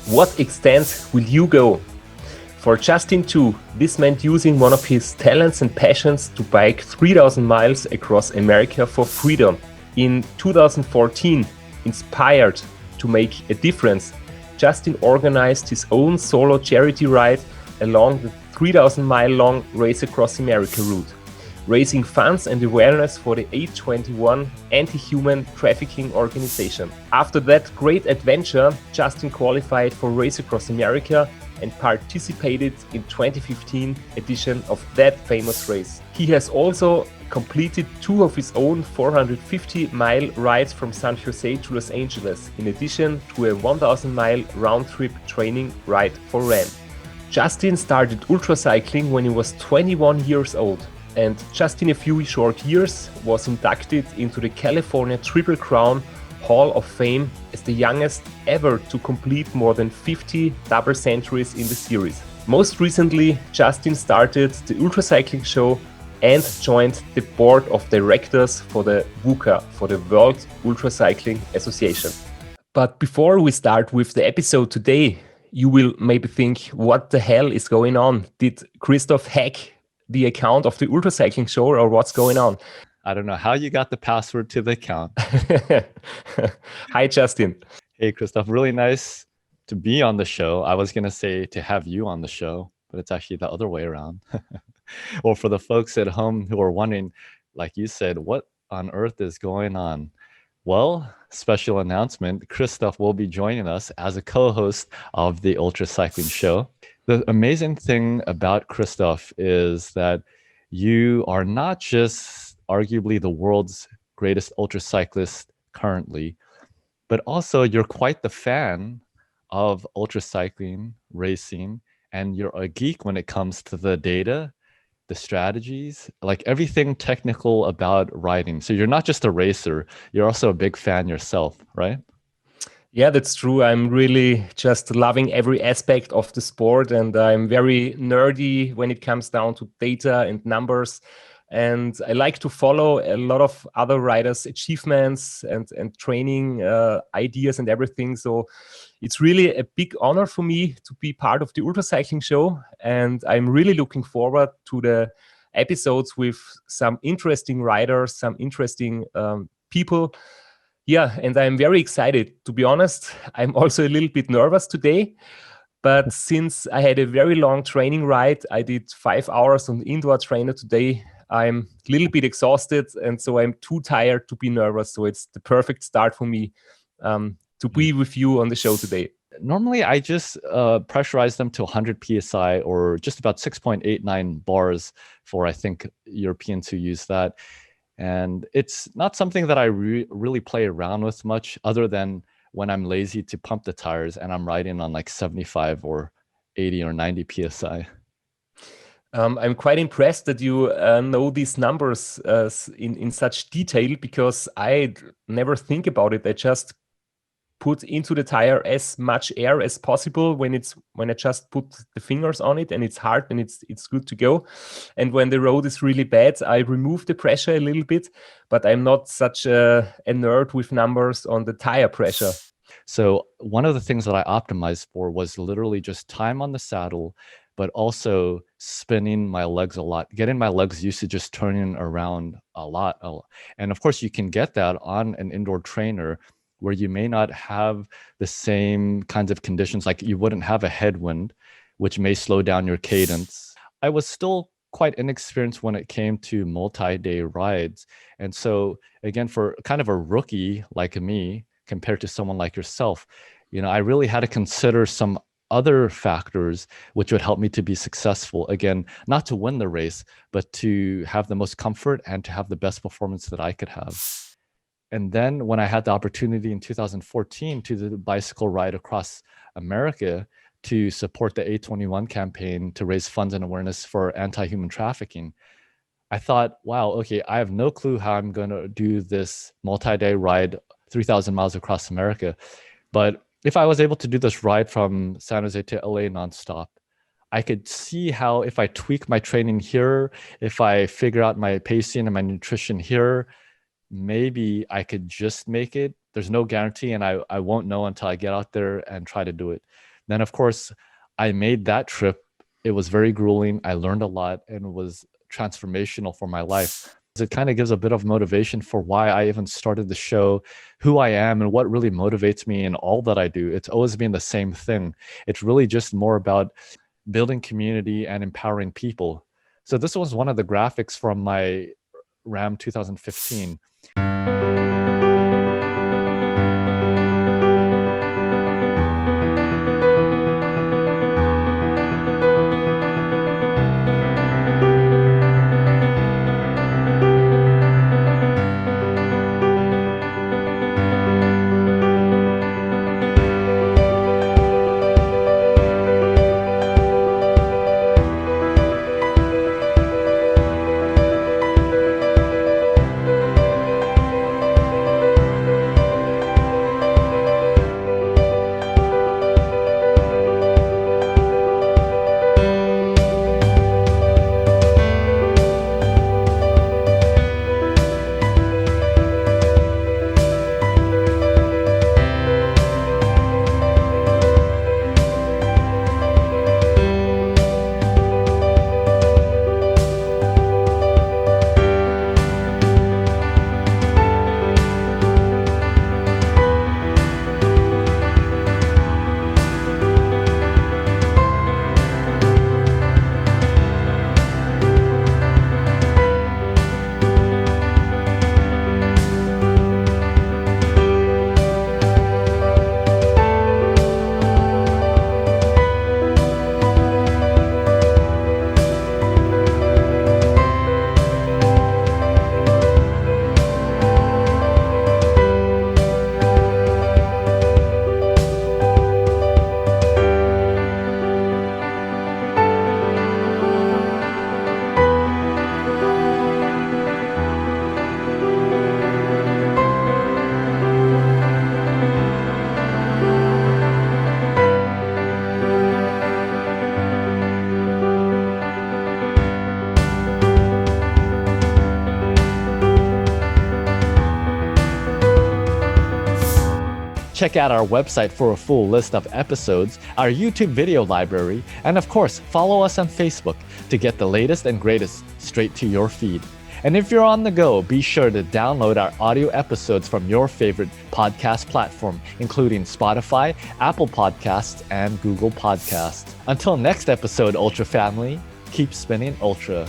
What extent will you go? For Justin too, this meant using one of his talents and passions to bike 3,000 miles across America for freedom. In 2014, inspired to make a difference, Justin organized his own solo charity ride along the 3,000 mile long Race Across America route, raising funds and awareness for the 821 anti-human trafficking organization. After that great adventure, Justin qualified for Race Across America and participated in 2015 edition of that famous race. He has also completed 2 of his own 450-mile rides from San Jose to Los Angeles, in addition to a 1,000-mile round-trip training ride for RAAM. Justin started ultra-cycling when he was 21 years old, and just in a few short years was inducted into the California Triple Crown Hall of Fame as the youngest ever to complete more than 50 double centuries in the series. Most recently, Justin started the ultra-cycling show and joined the board of directors for the WUCA, for the World Ultra-Cycling Association. But before we start with the episode today, you will maybe think, what the hell is going on? Did Christoph hack the account of the ultra-cycling show, or what's going on? I don't know how you got the password to the account. Hi, Justin. Hey, Christoph, really nice to be on the show. I was going to say to have you on the show, but it's actually the other way around. Or for the folks at home who are wondering, like you said, what on earth is going on? Well, special announcement, Christoph will be joining us as a co-host of the Ultra Cycling Show. The amazing thing about Christoph is that you are not just arguably the world's greatest ultra cyclist currently, but also you're quite the fan of ultra cycling, racing, and you're a geek when it comes to the data, the strategies, like everything technical about riding. So you're not just a racer, you're also a big fan yourself, right? Yeah, that's true. I'm really just loving every aspect of the sport, and I'm very nerdy when it comes down to data and numbers. And I like to follow a lot of other riders' achievements and training ideas and everything. So it's really a big honor for me to be part of the Ultra Cycling Show. And I'm really looking forward to the episodes with some interesting riders, some interesting people. Yeah, and I'm very excited. To be honest, I'm also a little bit nervous today. But since I had a very long training ride, I did 5 hours on the indoor trainer today. I'm a little bit exhausted, and so I'm too tired to be nervous. So it's the perfect start for me to be with you on the show today. Normally, I just pressurize them to 100 psi, or just about 6.89 bars for, I think, Europeans who use that. And it's not something that I really play around with much, other than when I'm lazy to pump the tires and I'm riding on like 75 or 80 or 90 psi. I'm quite impressed that you know these numbers in such detail, because I never think about it. I just put into the tire as much air as possible when I just put the fingers on it and it's hard and it's good to go. And when the road is really bad, I remove the pressure a little bit, but I'm not such a nerd with numbers on the tire pressure. So one of the things that I optimized for was literally just time on the saddle, but also spinning my legs a lot, getting my legs used to just turning around a lot. And of course, you can get that on an indoor trainer where you may not have the same kinds of conditions, like you wouldn't have a headwind, which may slow down your cadence. I was still quite inexperienced when it came to multi-day rides. And so again, for kind of a rookie like me, compared to someone like yourself, I really had to consider some other factors which would help me to be successful. Again, not to win the race, but to have the most comfort and to have the best performance that I could have. And then when I had the opportunity in 2014 to do the bicycle ride across America to support the 821 campaign to raise funds and awareness for anti-human trafficking, I thought, wow, okay, I have no clue how I'm going to do this multi-day ride 3,000 miles across America. But if I was able to do this ride from San Jose to LA nonstop, I could see how if I tweak my training here, if I figure out my pacing and my nutrition here, maybe I could just make it. There's no guarantee, and I won't know until I get out there and try to do it. Then, of course, I made that trip. It was very grueling. I learned a lot and it was transformational for my life. It kind of gives a bit of motivation for why I even started the show, who I am, and what really motivates me in all that I do. It's always been the same thing. It's really just more about building community and empowering people. So this was one of the graphics from my RAAM 2015. Check out our website for a full list of episodes, our YouTube video library, and of course, follow us on Facebook to get the latest and greatest straight to your feed. And if you're on the go, be sure to download our audio episodes from your favorite podcast platform, including Spotify, Apple Podcasts, and Google Podcasts. Until next episode, Ultra Family, keep spinning Ultra.